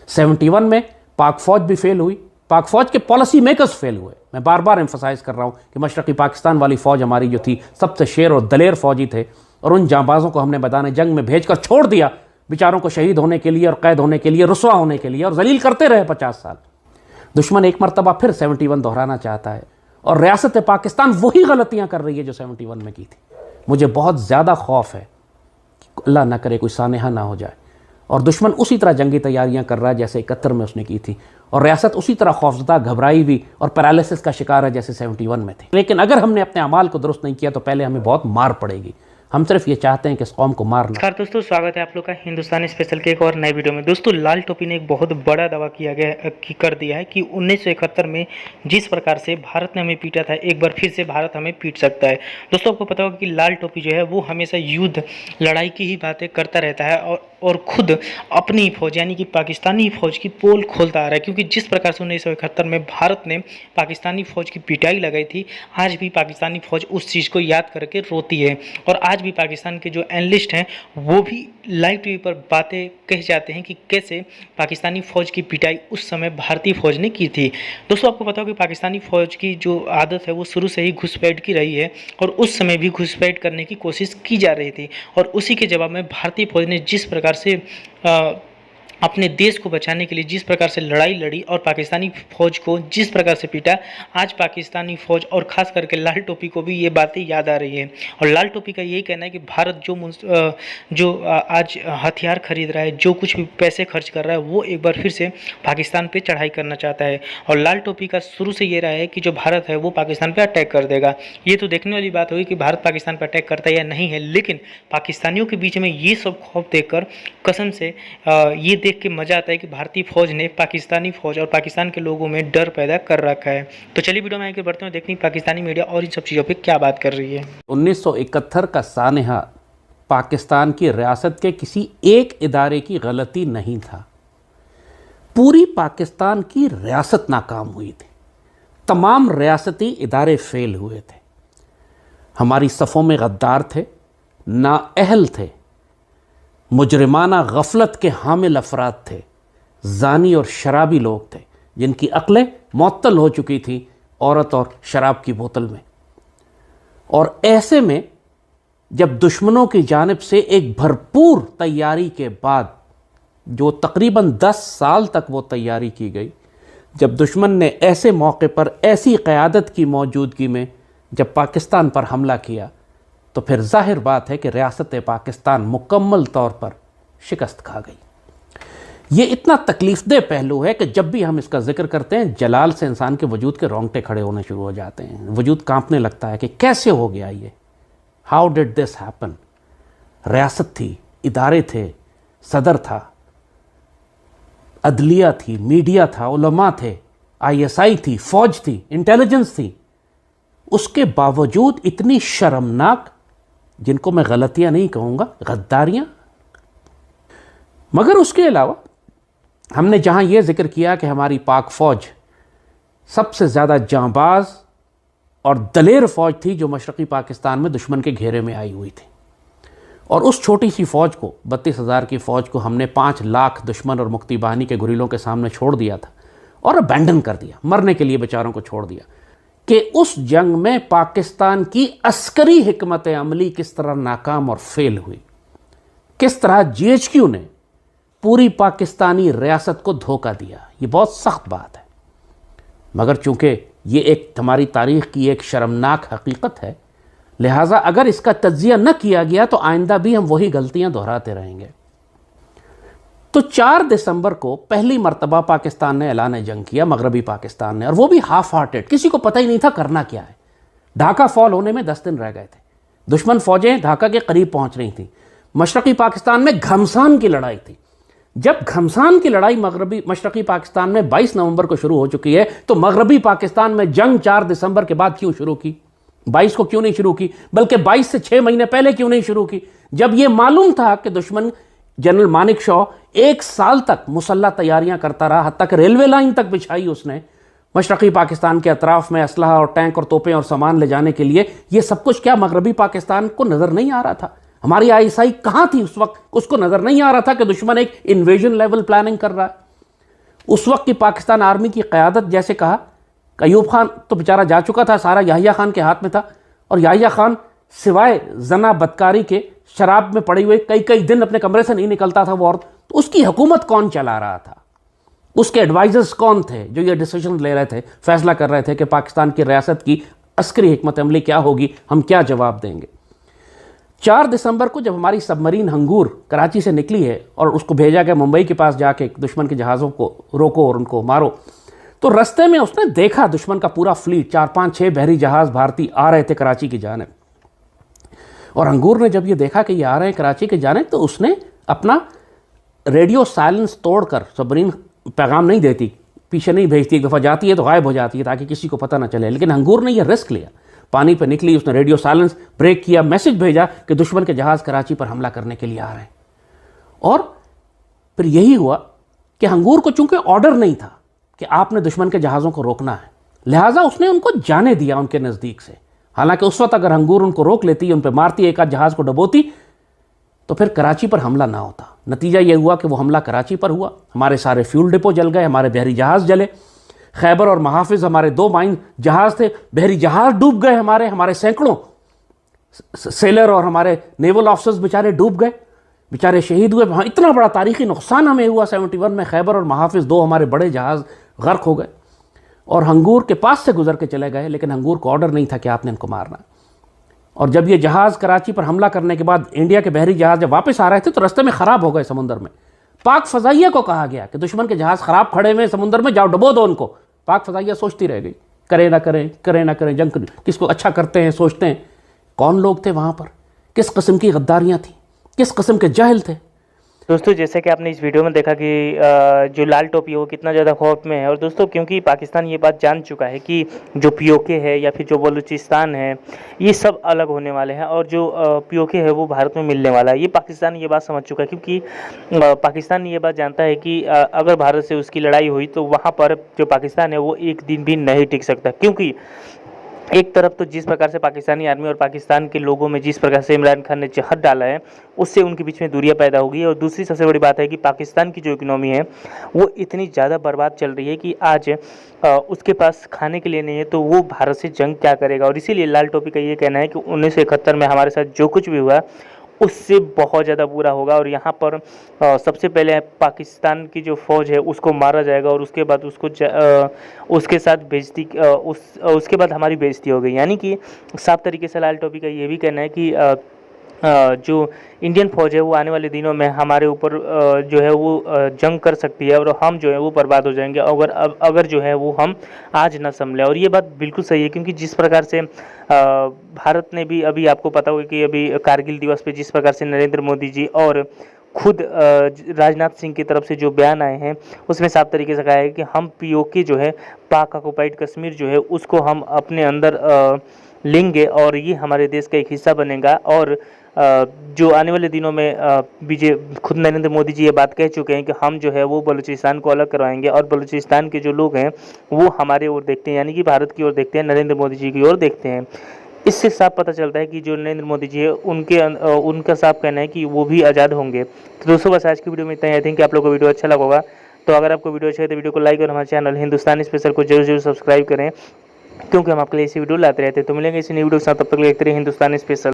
71 में पाक फौज भी फेल हुई, पाक फौज के पॉलिसी मेकर्स फेल हुए। मैं बार बार एम्फसाइज कर रहा हूँ कि मशरक़ी पाकिस्तान वाली फ़ौज हमारी जो थी सबसे शेर और दलेर फ़ौजी थे, और उन जांबाजों को हमने मैदान जंग में भेजकर छोड़ दिया बेचारों को शहीद होने के लिए और कैद होने के लिए, रुसवा होने के लिए, और जलील करते रहे 50 साल। दुश्मन एक मरतबा फिर 71 दोहराना चाहता है और रियासत पाकिस्तान वही गलतियां कर रही है जो 71 में की थी। मुझे बहुत ज़्यादा खौफ है कि अल्लाह ना करे कोई सानेहा ना हो जाए और दुश्मन उसी तरह जंगी तैयारियां कर रहा है जैसे 71 में उसने की थी, और रियासत उसी तरह खौफजदा, घबराई हुई और पैरालिसिस का शिकार है जैसे 71 में थी। लेकिन अगर हमने अपने अमाल को दुरुस्त नहीं किया तो पहले हमें बहुत मार पड़ेगी। हम सिर्फ ये चाहते हैं कि इस कौम को मारना। नमस्कार दोस्तों, स्वागत है आप लोग का हिंदुस्तानी स्पेशल के एक और नए वीडियो में। दोस्तों, लाल टोपी ने एक बहुत बड़ा दावा कर दिया है कि 1971 में जिस प्रकार से भारत ने हमें पीटा था, एक बार फिर से भारत हमें पीट सकता है। दोस्तों, आपको पता होगा कि लाल टोपी जो है वो हमेशा युद्ध, लड़ाई की ही बातें करता रहता है और खुद अपनी फौज यानी कि पाकिस्तानी फौज की पोल खोलता आ रहा है, क्योंकि जिस प्रकार से 1971 में भारत ने पाकिस्तानी फौज की पिटाई लगाई थी, आज भी पाकिस्तानी फौज उस चीज़ को याद करके रोती है। और आज भी पाकिस्तान के जो एनालिस्ट हैं वो भी लाइव टीवी पर बातें कह जाते हैं कि कैसे पाकिस्तानी फ़ौज की पिटाई उस समय भारतीय फ़ौज ने की थी। दोस्तों, आपको पता हो कि पाकिस्तानी फ़ौज की जो आदत है वो शुरू से ही घुसपैठ की रही है और उस समय भी घुसपैठ करने की कोशिश की जा रही थी, और उसी के जवाब में भारतीय फ़ौज ने जिस प्रकार से अपने देश को बचाने के लिए जिस प्रकार से लड़ाई लड़ी और पाकिस्तानी फ़ौज को जिस प्रकार से पीटा, आज पाकिस्तानी फ़ौज और ख़ास करके लाल टोपी को भी ये बातें याद आ रही हैं। और लाल टोपी का यही कहना है कि भारत जो आज हथियार खरीद रहा है, जो कुछ भी पैसे खर्च कर रहा है, वो एक बार फिर से पाकिस्तान पे चढ़ाई करना चाहता है। और लाल टोपी का शुरू से ये रहा है कि जो भारत है वो पाकिस्तान पर अटैक कर देगा। ये तो देखने वाली बात होगी कि भारत पाकिस्तान पर अटैक करता है या नहीं है, लेकिन पाकिस्तानियों के बीच में ये सब खौफ देखकर कसम से ये देख के मजा आता है कि भारतीय फौज ने पाकिस्तानी फौज और पाकिस्तान के लोगों में डर पैदा कर रखा है। तो चलिए वीडियो में आगे बढ़ते हैं, देखते हैं पाकिस्तानी मीडिया और इन सब चीज़ों पे क्या बात कर रही है। 1971 का सानेहा पाकिस्तान की रियासत के किसी एक इदारे की गलती नहीं था, पूरी पाकिस्तान की रियासत नाकाम हुई थी। तमाम रियासती इदारे फेल हुए थे। हमारी सफ़ों में गद्दार थे, नाअहल थे, मुजरिमाना गफलत के हामिल अफराद थे, जानी और शराबी लोग थे जिनकी अक्लें मुअत्तल हो चुकी थी औरत और शराब की बोतल में। और ऐसे में जब दुश्मनों की जानिब से एक भरपूर तैयारी के बाद, जो तकरीबन 10 साल तक वो तैयारी की गई, जब दुश्मन ने ऐसे मौके पर ऐसी क़यादत की मौजूदगी में जब पाकिस्तान पर हमला किया, तो फिर जाहिर बात है कि रियासत पाकिस्तान मुकम्मल तौर पर शिकस्त खा गई। ये इतना तकलीफ़देह पहलू है कि जब भी हम इसका जिक्र करते हैं, जलाल से इंसान के वजूद के रोंगटे खड़े होने शुरू हो जाते हैं, वजूद कांपने लगता है कि कैसे हो गया ये, हाउ डिड दिस हैपन। रियासत थी, इदारे थे, सदर था, अदलिया थी, मीडिया था, उलमा थे, ISI थी, फ़ौज थी, इंटेलिजेंस थी, उसके बावजूद इतनी शर्मनाक, जिनको मैं गलतियां नहीं कहूँगा, गद्दारियाँ। मगर उसके अलावा हमने जहाँ ये जिक्र किया कि हमारी पाक फ़ौज सबसे ज़्यादा जांबाज और दलेर फ़ौज थी जो मशरक़ी पाकिस्तान में दुश्मन के घेरे में आई हुई थी, और उस छोटी सी फ़ौज को, 32,000 की फ़ौज को हमने 5 लाख दुश्मन और मुक्ति बाहिनी के गुरिल्लों के सामने छोड़ दिया था और अबैंडन कर दिया, मरने के लिए बेचारों को छोड़ दिया, कि उस जंग में पाकिस्तान की अस्करी हिकमत अमली किस तरह नाकाम और फेल हुई, किस तरह GHQ ने पूरी पाकिस्तानी रियासत को धोखा दिया। ये बहुत सख्त बात है, मगर चूंकि ये एक हमारी तारीख़ की एक शर्मनाक हकीकत है, लिहाजा अगर इसका तज्जिया न किया गया तो आइंदा भी हम वही गलतियां दोहराते रहेंगे। तो 4 दिसंबर को पहली मरतबा पाकिस्तान ने ऐलान जंग किया, मगरबी पाकिस्तान ने, और वो भी हाफ हार्टेड, किसी को पता ही नहीं था करना क्या है। ढाका फॉल होने में 10 दिन रह गए थे, दुश्मन फौजें ढाका के करीब पहुंच रही थी, मशरक़ी पाकिस्तान में घमसान की लड़ाई थी। जब घमसान की लड़ाई मशरक़ी पाकिस्तान में 22 नवंबर को शुरू हो चुकी है, तो मगरबी पाकिस्तान में जंग 4 दिसंबर के बाद क्यों शुरू की? 22 को क्यों नहीं शुरू की, बल्कि 22 से 6 महीने पहले क्यों नहीं शुरू की, जब यह मालूम था कि दुश्मन जनरल मानिक शॉ 1 साल तक मुसल्ला तैयारियां करता रहा, हद तक रेलवे लाइन तक बिछाई उसने मशरक़ी पाकिस्तान के अतराफ में असलहा और टैंक और तोपें और सामान ले जाने के लिए। ये सब कुछ क्या मगरबी पाकिस्तान को नज़र नहीं आ रहा था? हमारी ISI कहाँ थी उस वक्त? उसको नज़र नहीं आ रहा था कि दुश्मन एक इन्वेजन लेवल प्लानिंग कर रहा है। उस वक्त की पाकिस्तान आर्मी की क़यादत जैसे कहा, अयूब खान तो बेचारा जा चुका था, सारा याहिया खान के हाथ में था, और याहिया खान सिवाय जना बदकारी के शराब में पड़ी हुई कई कई दिन अपने कमरे से नहीं निकलता था वो औरत। तो उसकी हुकूमत कौन चला रहा था, उसके एडवाइजर्स कौन थे जो ये डिसीजन ले रहे थे, फैसला कर रहे थे कि पाकिस्तान की रियासत की अस्करी हिकमत अमली क्या होगी, हम क्या जवाब देंगे। 4 दिसंबर को जब हमारी सबमरीन हंगूर कराची से निकली है और उसको भेजा गया मुंबई के पास जाके दुश्मन के जहाज़ों को रोको और उनको मारो, तो रास्ते में उसने देखा दुश्मन का पूरा फ्लीट, 4, 5, 6 बहरी जहाज़ भारतीय आ रहे थे कराची की जानिब। और हंगूर ने जब ये देखा कि ये आ रहे हैं कराची के जानिब, तो उसने अपना रेडियो साइलेंस तोड़कर, सबमरीन पैगाम नहीं देती, पीछे नहीं भेजती, एक दफ़ा जाती है तो गायब हो जाती है ताकि किसी को पता ना चले, लेकिन हंगूर ने यह रिस्क लिया, पानी पर निकली, उसने रेडियो साइलेंस ब्रेक किया, मैसेज भेजा कि दुश्मन के जहाज़ कराची पर हमला करने के लिए आ रहे हैं। और फिर यही हुआ कि हंगूर को चूंकि ऑर्डर नहीं था कि आपने दुश्मन के जहाज़ों को रोकना है, लिहाजा उसने उनको जाने दिया उनके नज़दीक से। हालांकि उस वक्त अगर हंगूर उनको रोक लेती, उन पर मारती, एक आध जहाज़ को डबोती, तो फिर कराची पर हमला ना होता। नतीजा यह हुआ कि वो हमला कराची पर हुआ, हमारे सारे फ्यूल डिपो जल गए, हमारे बहरी जहाज़ जले, खैबर और महाफिज हमारे 2 माइन जहाज़ थे, बहरी जहाज़ डूब गए, हमारे सैकड़ों सेलर और हमारे नेवल ऑफिसर्स बेचारे डूब गए, बेचारे शहीद हुए। वहाँ इतना बड़ा तारीखी नुकसान हमें हुआ 71 में, खैबर और महाफिज 2 हमारे बड़े जहाज़ गर्क हो गए और हंगूर के पास से गुजर के चले गए, लेकिन हंगूर को ऑर्डर नहीं था कि आपने इनको मारना। और जब ये जहाज़ कराची पर हमला करने के बाद इंडिया के बहरी जहाज़ जब वापस आ रहे थे तो रास्ते में ख़राब हो गए समुद्र में। पाक फ़ज़ाइया को कहा गया कि दुश्मन के जहाज़ ख़राब खड़े हुए समुद्र में, जाओ डबो दो उनको। पाक फ़ज़ाइया सोचती रह गई, करें ना करें, करें ना करें, जंग किसको अच्छा करते हैं सोचते हैं। कौन लोग थे वहाँ पर, किस किस्म की गद्दारियाँ थी, किस किस्म के जाहिल थे। दोस्तों जैसे कि आपने इस वीडियो में देखा कि जो लाल टोपी है वो कितना ज़्यादा खौफ में है। और दोस्तों क्योंकि पाकिस्तान ये बात जान चुका है कि जो पीओके है या फिर जो बलूचिस्तान है ये सब अलग होने वाले हैं और जो पीओके है वो भारत में मिलने वाला है, ये पाकिस्तान ये बात समझ चुका है। क्योंकि पाकिस्तान ये बात जानता है कि अगर भारत से उसकी लड़ाई हुई तो वहाँ पर जो पाकिस्तान है वो एक दिन भी नहीं टिक सकता। क्योंकि एक तरफ तो जिस प्रकार से पाकिस्तानी आर्मी और पाकिस्तान के लोगों में जिस प्रकार से इमरान खान ने जहर डाला है उससे उनके बीच में दूरियां पैदा हो गई है। और दूसरी सबसे बड़ी बात है कि पाकिस्तान की जो इकोनॉमी है वो इतनी ज़्यादा बर्बाद चल रही है कि आज उसके पास खाने के लिए नहीं है तो वो भारत से जंग क्या करेगा। और इसीलिए लाल टोपी का ये कहना है कि 1971 में हमारे साथ जो कुछ भी हुआ उससे बहुत ज़्यादा बुरा होगा और यहाँ पर सबसे पहले पाकिस्तान की जो फ़ौज है उसको मारा जाएगा और उसके बाद उसके साथ बेइज्जती उसके बाद हमारी बेइज्जती हो गई। यानी कि साफ तरीके से लाल टोपी का ये भी कहना है कि जो इंडियन फ़ौज है वो आने वाले दिनों में हमारे ऊपर जो है वो जंग कर सकती है और हम जो है वो बर्बाद हो जाएंगे अगर जो है वो हम आज ना संभलें। और ये बात बिल्कुल सही है क्योंकि जिस प्रकार से भारत ने भी अभी आपको पता होगा कि अभी कारगिल दिवस पे जिस प्रकार से नरेंद्र मोदी जी और खुद राजनाथ सिंह की तरफ से जो बयान आए हैं उसमें साफ तरीके से कहा है कि हम पीओके जो है पाक ऑक्युपाइड कश्मीर जो है उसको हम अपने अंदर लेंगे और ये हमारे देश का एक हिस्सा बनेगा। और जो आने वाले दिनों में खुद नरेंद्र मोदी जी ये बात कह चुके हैं कि हम जो है वो बलूचिस्तान को अलग करवाएंगे और बलूचिस्तान के जो लोग हैं वो हमारे ओर देखते हैं, यानी कि भारत की ओर देखते हैं, नरेंद्र मोदी जी की ओर देखते हैं। इससे साफ पता चलता है कि जो नरेंद्र मोदी जी है उनका साफ कहना है कि वो भी आज़ाद होंगे। तो दोस्तों बस आज की वीडियो में इतना ही। आई थिंक आप लोगों को वीडियो अच्छा लगा होगा, तो अगर आपको वीडियो अच्छा है तो वीडियो को लाइक और हमारे चैनल हिंदुस्तानी स्पेशल को जरूर सब्सक्राइब करें क्योंकि हम आपके लिए ऐसी वीडियो लाते रहते हैं। तो मिलेंगे इसी नई वीडियो के साथ, तब तक देखते रहिए हिंदुस्तानी स्पेशल।